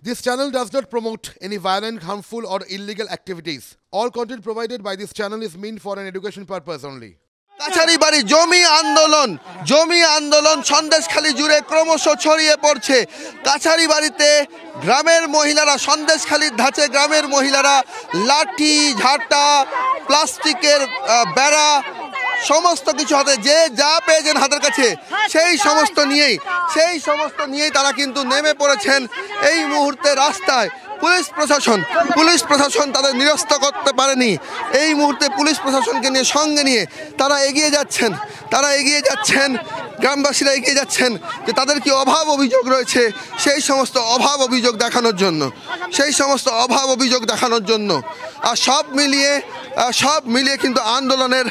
This channel does not promote any violent, harmful, or illegal activities. All content provided by this channel is meant for an education purpose only. কাছারিবাড়ি জমি আন্দোলন সন্দেশখালী জুড়ে ক্রমশ ছড়িয়ে পড়ছে। কাছারিবাড়িতে গ্রামের মহিলারা, সন্দেশখালীর ধাঁচে গ্রামের মহিলারা লাঠি, ঝাঁটা, প্লাস্টিকের বেড়া সমস্ত কিছু হাতে যে যা পেয়েছেন হাতের কাছে সেই সমস্ত নিয়েই তারা কিন্তু নেমে পড়েছেন এই মুহূর্তে রাস্তায়। পুলিশ প্রশাসন তাদের নিরস্ত করতে পারেনি। এই মুহূর্তে পুলিশ প্রশাসনকে নিয়ে সঙ্গে নিয়ে তারা এগিয়ে যাচ্ছেন গ্রামবাসীরা এগিয়ে যাচ্ছেন যে তাদের কি অভাব অভিযোগ রয়েছে সেই সমস্ত অভাব অভিযোগ দেখানোর জন্য আর সব মিলিয়ে কিন্তু আন্দোলনের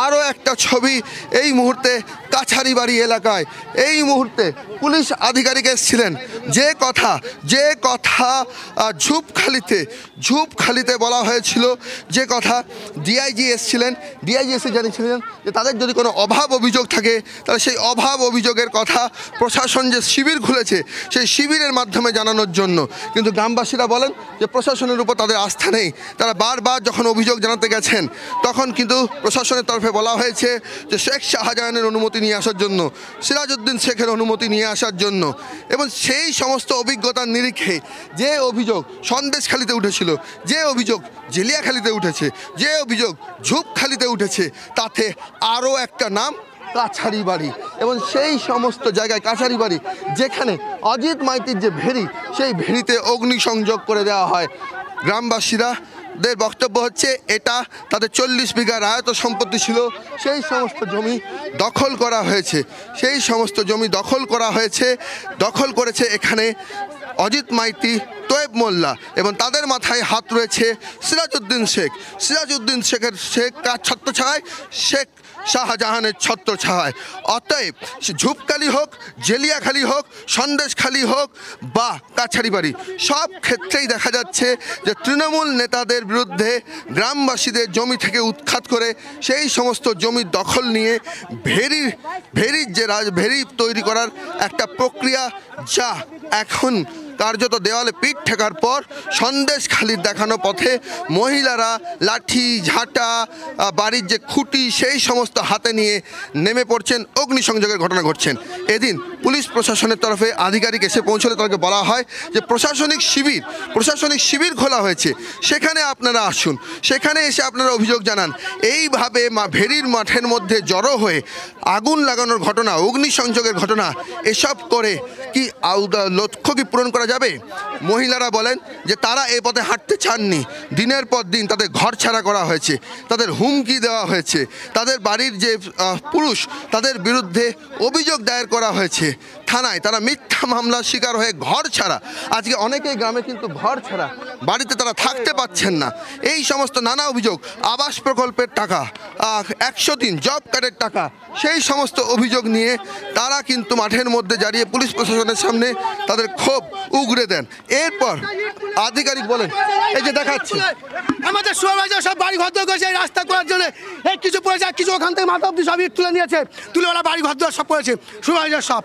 আরও একটা ছবি এই মুহূর্তে কাছারিবাড়ি এলাকায়। এই মুহূর্তে পুলিশ আধিকারিক এসেছিলেন, যে কথা ঝুপখালিতে বলা হয়েছিল, যে কথা ডিআইজি এসে জানিয়েছিলেন যে তাদের যদি কোনো অভাব অভিযোগ থাকে তাহলে সেই অভাব অভিযোগের কথা প্রশাসন যে শিবির খুলেছে সেই শিবিরের মাধ্যমে জানানোর জন্য। কিন্তু গ্রামবাসীরা বলেন যে প্রশাসনের উপর তাদের আস্থা নেই। তারা বারবার যখন অভিযোগ জানাতে গেছেন তখন কিন্তু প্রশাসনের তরফে বলা হয়েছে যে শেখ শাহজাহানের অনুমতি নিয়ে আসার জন্য, সিরাজউদ্দিন শেখের অনুমতি নিয়ে আসার জন্য। এবং সেই সমস্ত অভিজ্ঞতার নিরিখে যে অভিযোগ সন্দেশখালীতে উঠেছিল, যে অভিযোগ জেলিয়াখালীতে উঠেছে, যে অভিযোগ ঝুপখালীতে উঠেছে, তাতে আরও একটা নাম কাছারিবাড়ি। এবং সেই সমস্ত জায়গায় কাছারিবাড়ি যেখানে অজিত মাইতির যে ভেরি, সেই ভেরিতে অগ্নিসংযোগ করে দেওয়া হয়। গ্রামবাসীদের বক্তব্য হচ্ছে এটা তাদের 40 বিঘা রায়ত সম্পত্তি ছিল, সেই সমস্ত জমি দখল করেছে এখানে অজিত মাইতি, তোয়েব মোল্লা এবং তাদের মাথায় হাত রয়েছে সিরাজউদ্দিন শেখের ছত্রছায়ায়, শেখ শাহজাহানের ছত্রছায়ায়। অতএব ঝুপখালী হোক, জেলিয়াখালী হোক, সন্দেশখালী হোক বা কাছারিবাড়ি, সব ক্ষেত্রেই দেখা যাচ্ছে যে তৃণমূল নেতাদের বিরুদ্ধে গ্রামবাসীদের জমি থেকে উৎখাত করে সেই সমস্ত জমি দখল নিয়ে ভেরি তৈরি করার একটা প্রক্রিয়া, যা এখন কার্যত দেওয়ালে পিঠ ঠেকার পর সন্দেশখালীর দেখানো পথে মহিলারা লাঠি, ঝাঁটা, বাড়ির যে খুঁটি সেই সমস্ত হাতে নিয়ে নেমে পড়ছেন, অগ্নিসংযোগের ঘটনা ঘটছেন। এদিন পুলিশ প্রশাসনের তরফে আধিকারিক এসে পৌঁছলে তাদেরকে বলা হয় যে প্রশাসনিক শিবির খোলা হয়েছে, সেখানে আপনারা আসুন, সেখানে এসে আপনারা অভিযোগ জানান। এইভাবে ভেরির মাঠের মধ্যে জড়ো হয়ে আগুন লাগানোর ঘটনা, অগ্নিসংযোগের ঘটনা, এসব করে কি লক্ষ্য কি পূরণ করা যাবে? মহিলারা বলেন যে তারা এই পথে হাঁটতে চাননি। দিনের পর দিন তাদের ঘর ছাড়া করা হয়েছে, তাদের হুমকি দেওয়া হয়েছে, তাদের বাড়ির যে পুরুষ তাদের বিরুদ্ধে অভিযোগ দায়ের করা হয়েছে থানায়। তারা মিথ্যা মামলার শিকার হয়ে ঘর ছাড়া, আজকে অনেকেই গ্রামে কিন্তু ঘর ছাড়া, বাড়িতে তারা থাকতে পাচ্ছেন না। এই সমস্ত নানা অভিযোগ, আবাস প্রকল্পের টাকা, 100 দিন জব কার্ডের টাকা, সেই সমস্ত অভিযোগ নিয়ে তারা কিন্তু মাঠের মধ্যে দাঁড়িয়ে পুলিশ প্রশাসনের সামনে তাদের ক্ষোভ উগরে দেন। এরপর আধিকারিক বলেন, এই যে দেখাচ্ছে আমাদের সুপারভাইজার সব বাড়ি ঘর করেছে রাস্তা করার জন্য, কিছু পড়েছে, কিছু ওখান থেকে মাথা অব্দি সব ইট তুলে নিয়েছে, তুলে ওরা বাড়ি ঘর সব পড়েছে সুপারভাইজার সব।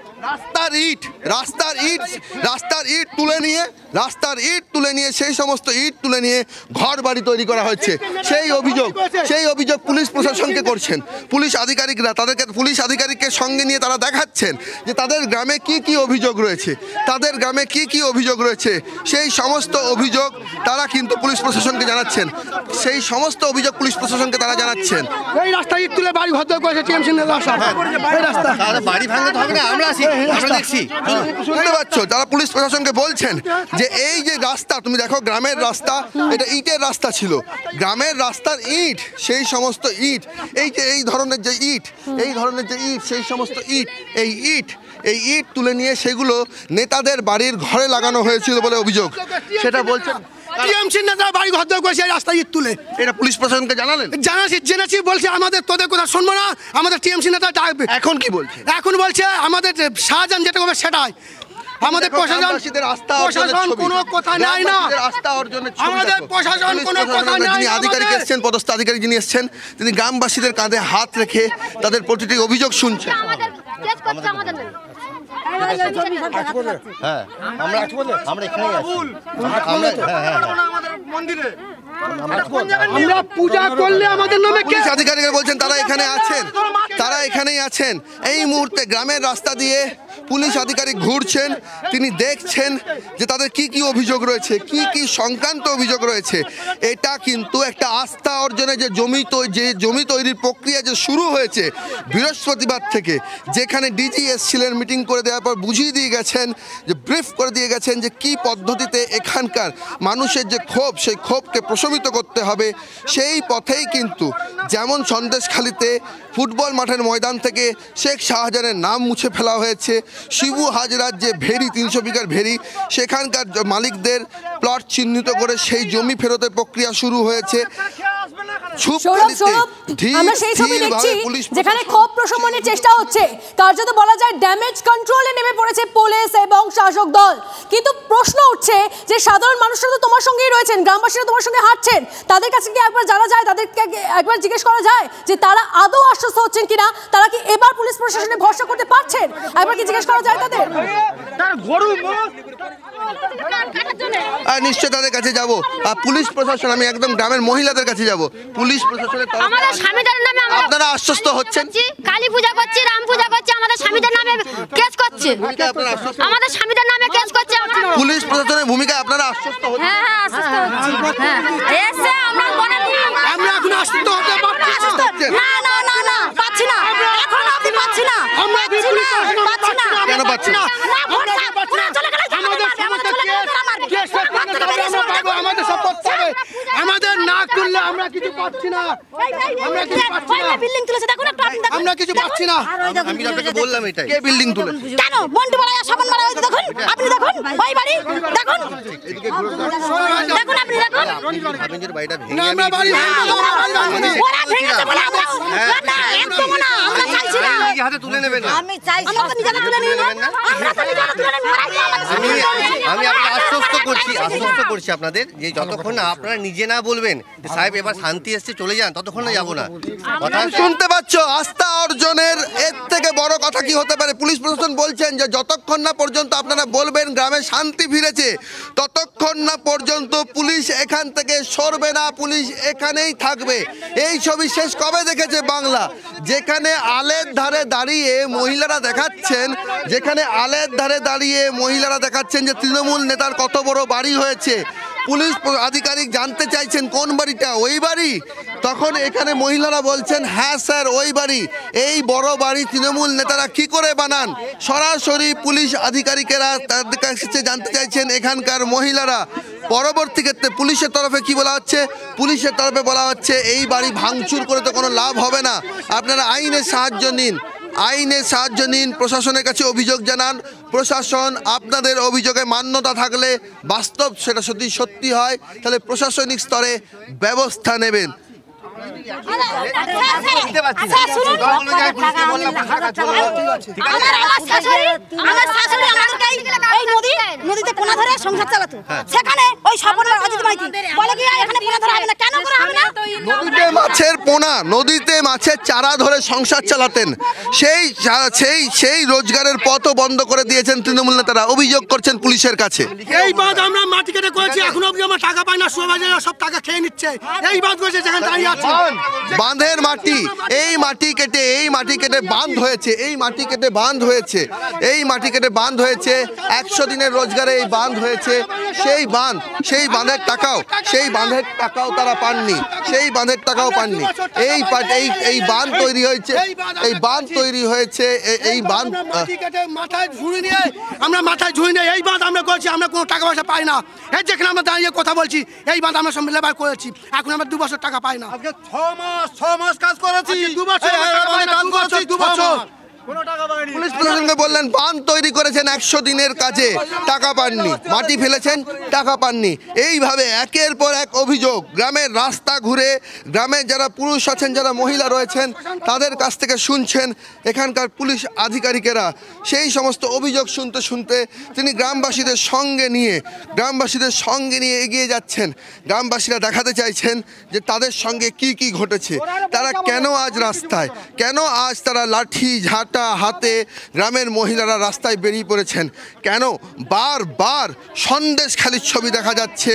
রাস্তার ইট তুলে নিয়ে সেই সমস্ত ইট তুলে নিয়ে ঘর বাড়ি তৈরি করা হচ্ছে। সেই অভিযোগ পুলিশ প্রশাসনকে করছেন। পুলিশ আধিকারিককে সঙ্গে নিয়ে তারা দেখাচ্ছেন যে তাদের গ্রামে কি অভিযোগ রয়েছে, সেই সমস্ত অভিযোগ তারা কিন্তু পুলিশ প্রশাসনকে জানাচ্ছেন। এই রাস্তা ইট তুলে বাড়ি ঘর করেছে টিএমসি নেতা সব। এই রাস্তা বাড়ি ভাঙতে হবে না, আমরা দেখছি, শুনতে পাচ্ছ যারা পুলিশ প্রশাসনকে বলছেন যে এই যে রাস্তা তুমি দেখো, গ্রামের রাস্তা, এটা ইটের রাস্তা ছিল, গ্রামের রাস্তার ইট, সেই সমস্ত ইট, এই ধরনের যে ইট, সেই সমস্ত এই ইট তুলে নিয়ে সেগুলো নেতাদের বাড়ির ঘরে লাগানো হয়েছিল বলে অভিযোগ। সেটা বলছেন টিএমসি নেতা বাড়ি ঘর করেছে রাস্তা ইট তুলে। এটা পুলিশ প্রশাসনকে জেনেছি, বলছে আমাদের তোদের কথা শুনবো না, আমাদের টিএমসি নেতা ডাকবে। এখন কি বলছে? এখন বলছে আমাদের শাহজাহান যেটা করবে সেটাই। আমাদের প্রশাসন কোনো কথা নাই না, আমাদের প্রশাসন কোনো কথা নাই। আধিকারিক এসেছেন, পদস্থ আধিকারিক যিনি এসেছেন, তিনি গ্রামবাসীদের কাঁধে হাত রেখে তাদের প্রতিটি অভিযোগ শুনছেন। হ্যাঁ আমরা এখানেই আছি আমরা পূজা করলে আমাদের নামে পুলিশ আধিকারিকরা বলছেন তারা এখানে আছেন, তারা এখানেই আছেন। এই মুহূর্তে গ্রামের রাস্তা দিয়ে পুলিশ আধিকারিক ঘুরছেন, তিনি দেখছেন যে তাদের কি কি অভিযোগ রয়েছে, কি কি সংক্রান্ত অভিযোগ রয়েছে। এটা কিন্তু একটা আস্থা অর্জনে যে জমি তৈরির প্রক্রিয়া যে শুরু হয়েছে বৃহস্পতিবার থেকে, যেখানে ডিজি এসছিলেন, মিটিং করে দেওয়ার পর বুঝিয়ে দিয়ে গেছেন, যে ব্রিফ করে দিয়ে গেছেন যে কি পদ্ধতিতে এখানকার মানুষের যে ক্ষোভ, সেই ক্ষোভকে প্রশমিত করতে হবে। সেই পথেই কিন্তু যেমন সন্দেশখালীতে ফুটবল মাঠের ময়দান থেকে শেখ শাহজাহানের নাম মুছে ফেলা হয়েছে, শিবু হাজরার যে ভেরি 300 বিঘার ভেরি, সেখানকার মালিকদের প্লট চিহ্নিত করে সেই জমি ফেরতের প্রক্রিয়া শুরু হয়েছে। আমরা সেই ছবি দেখছি যেখানে ক্ষোভ প্রশমনের চেষ্টা হচ্ছে, কার্যত বলা যায় ড্যামেজ কন্ট্রোলে নেমে পড়েছে পুলিশ এবং শাসক দল। কিন্তু প্রশ্ন উঠছে যে সাধারণ মানুষরা তো তোমার সঙ্গেই রয়েছেন, গ্রামবাসীরা তোমার সঙ্গে হাঁটছেন, তাদের কাছে কি একবার জানা যায়, তাদেরকে একবার জিজ্ঞেস করা যায় যে তারা আদৌ আশ্বস্ত হচ্ছেন কিনা, তারা কি এবার পুলিশ প্রশাসনে ভরসা করতে পারছেন? একবার কি জিজ্ঞেস করা যায় তাদের? নিশ্চয় তাদের কাছে যাব। পুলিশ প্রশাসন, আমি একদম গ্রামের মহিলাদের কাছে যাব। পুলিশ প্রশাসনের আমাদের স্বামীদের নামে আপনারা আশ্বস্ত হচ্ছেন? কালী পূজা করছি, রাম পূজা করছি, আমাদের স্বামীদের নামে কেস করছে, আমাদের স্বামীদের নামে কেস করছে। পুলিশ প্রশাসনের ভূমিকায় আপনারা আশ্বস্ত হচ্ছেন? হ্যাঁ হ্যাঁ আশ্বস্ত হচ্ছি। হ্যাঁ এসে আমরা আমরা এখন আশ্বস্ত হতে পারছি না না না না পাচ্ছি না, এখন আপনি পাচ্ছি না, পাচ্ছি না। কেন পাচ্ছি না? আমাদের সব করতে হবে, আমাদের না করলে আমরা কিছু পাচ্ছি না, আমরা কিছু পাচ্ছি না, বিল্ডিং তুলেছে দেখুন, আমরা কিছু পাচ্ছি না। আমি আপনাকে বললাম এটাই, কে বিল্ডিং তুলে কেন বন্টু বলা সাবান মারা হয়েছে দেখুন, আপনি দেখুন ওই বাড়ি দেখুন, দেখুন আপনি দেখুন, আপনি যে বাড়িটা ভেঙে না আমরা বাড়ি ওরা ভেঙেছে বলে আমরা না একদম না, আমরা চাইছি না, নিজে হাতে তুলে নেবেন না। আমি চাইছি আমরা নিজে তুলে নিব, আমরা তো নিজে তুলে নিব। আমি আপনাকে আশ্বস্ত করছি আপনাদের যে যতক্ষণ না আপনারা নিজে না বলবেন সাহেব এবার শান্তি এসছে চলে যান, ততক্ষণ না যাবো না। শুনতে পাচ্ছ, আস্থা অর্জনের এর থেকে বড় কথা কি হতে পারে? পুলিশ প্রশাসন বলছেন যে যতক্ষণ না পর্যন্ত আপনারা বলবেন গ্রামে শান্তি ফিরেছে, ততক্ষণ না পর্যন্ত পুলিশ এখান থেকে সরবে না, পুলিশ এখানেই থাকবে। এই ছবি শেষ কবে দেখেছে বাংলা? যেখানে আলের ধারে দাঁড়িয়ে মহিলারা দেখাচ্ছেন, যে তৃণমূল নেতার কত বড় বাড়ি হয়েছে। পুলিশ আধিকারিক জানতে চাইছেন কোন বাড়িটা, ওই বাড়ি? তখন এখানে মহিলারা বলছেন হ্যাঁ স্যার ওই বাড়ি। এই বড় বাড়ি তৃণমূল নেতারা কি করে বানান? সরাসরি পুলিশ আধিকারিকেরা তাদের কাছে জানতে চাইছেন এখানকার মহিলারা। পরবর্তী ক্ষেত্রে পুলিশের তরফে কি বলা হচ্ছে? পুলিশের তরফে বলা হচ্ছে এই বাড়ি ভাঙচুর করে তো কোনো লাভ হবে না, আপনারা আইনের সাহায্য নিন, প্রশাসনের কাছে অভিযোগ জানান। প্রশাসন আপনাদের অভিযোগে মান্যতা থাকলে, বাস্তব সেটা যদি সত্যি হয়, তাহলে প্রশাসনিক স্তরে ব্যবস্থা নেবেন। নদীতে পোনা ধরে সংসার চালাতো, সেখানে ওই স্বপনের অজিত মাইতি বলে কি এখানে পোনা ধরা হবে না, কেন করা হবে না? নদীতে মাছের পোনা, নদীতে মাছের চারা ধরে সংসার চালাতেন, সেই রোজগারের পথও বন্ধ করে দিয়েছেন তৃণমূল নেতারা, অভিযোগ করছেন পুলিশের কাছে। এই বাঁধ আমরা মাটি কেটে করেছি, এখনো অবধি আমরা টাকা পাই না, সুবাজাররা সব টাকা খেয়ে নিচ্ছে। এই বাঁধ করেছে যেখানে দাঁড়িয়ে আছে, বাঁধের মাটি, এই মাটি কেটে বাঁধ হয়েছে, এই মাটি কেটে বাঁধ হয়েছে 100 দিনের রোজগারে এই বাঁধ হয়েছে। সেই বাঁধের টাকাও তারা পাননি, এই বাঁধ তৈরি হয়েছে, এই বাঁধ মাথায় ঝুড়ি নিয়ে এই বাঁধ আমরা করেছি, আমরা কোনো টাকা পয়সা পাই না। এই যেখানে আমরা দাঁড়িয়ে কথা বলছি, এই বাঁধ আমরা সব লেবার করেছি, এখন আমরা 2 বছর টাকা পাই না। 6 মাস কাজ করেছি, 2 বছর পুলিশ প্রশাসনকে বললেন বাঁধ তৈরি করেছেন 100 দিনের কাজে, টাকা পাননি, মাটি ফেলেছেন, টাকা পাননি। এইভাবে একের পর এক অভিযোগ, গ্রামের রাস্তা ঘুরে গ্রামের যারা পুরুষ আছেন, যারা মহিলা রয়েছেন, তাদের কাছ থেকে শুনছেন এখানকার পুলিশ আধিকারিকেরা। সেই সমস্ত অভিযোগ শুনতে তিনি গ্রামবাসীদের সঙ্গে নিয়ে এগিয়ে যাচ্ছেন। গ্রামবাসীরা দেখাতে চাইছেন যে তাদের সঙ্গে কি ঘটেছে, তারা কেন আজ রাস্তায়, কেন আজ তারা লাঠি ঝাঁটা ঝাঁটা হাতে গ্রামের মহিলারা রাস্তায় বেরিয়ে পড়েছেন। কেন? বারবার সন্দেশখালির ছবি দেখা যাচ্ছে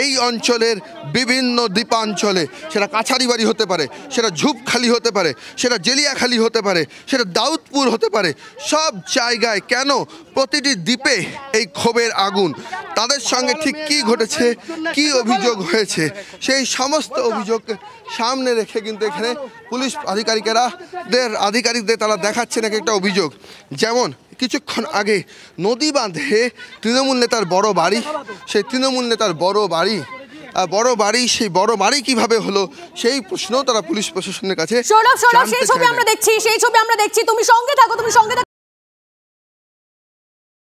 এই অঞ্চলের বিভিন্ন দ্বীপাঞ্চলে। সেটা কাছারিবাড়ি হতে পারে, সেটা ঝুপখালি হতে পারে, সেটা জেলিয়াখালি হতে পারে, সেটা দাউদপুর হতে পারে, সব জায়গায় কেন প্রতিটি দ্বীপে এই ক্ষোভের আগুন? তাদের সঙ্গে ঠিক কী ঘটেছে, কি অভিযোগ হয়েছে, সেই সমস্ত অভিযোগ সামনে রেখে কিন্তু এখানে পুলিশ আধিকারিকদের তারা দেখাচ্ছেন এক একটা অভিযোগ। যেমন কিছুক্ষণ আগে নদী বাঁধে তৃণমূল নেতার বড় বাড়ি, সেই তৃণমূল নেতার বড় বাড়ি সেই বড় বাড়ি কিভাবে হলো সেই প্রশ্ন তারা পুলিশ প্রশাসনের কাছে সেই ছবি আমরা দেখছি, তুমি সঙ্গে থাকো।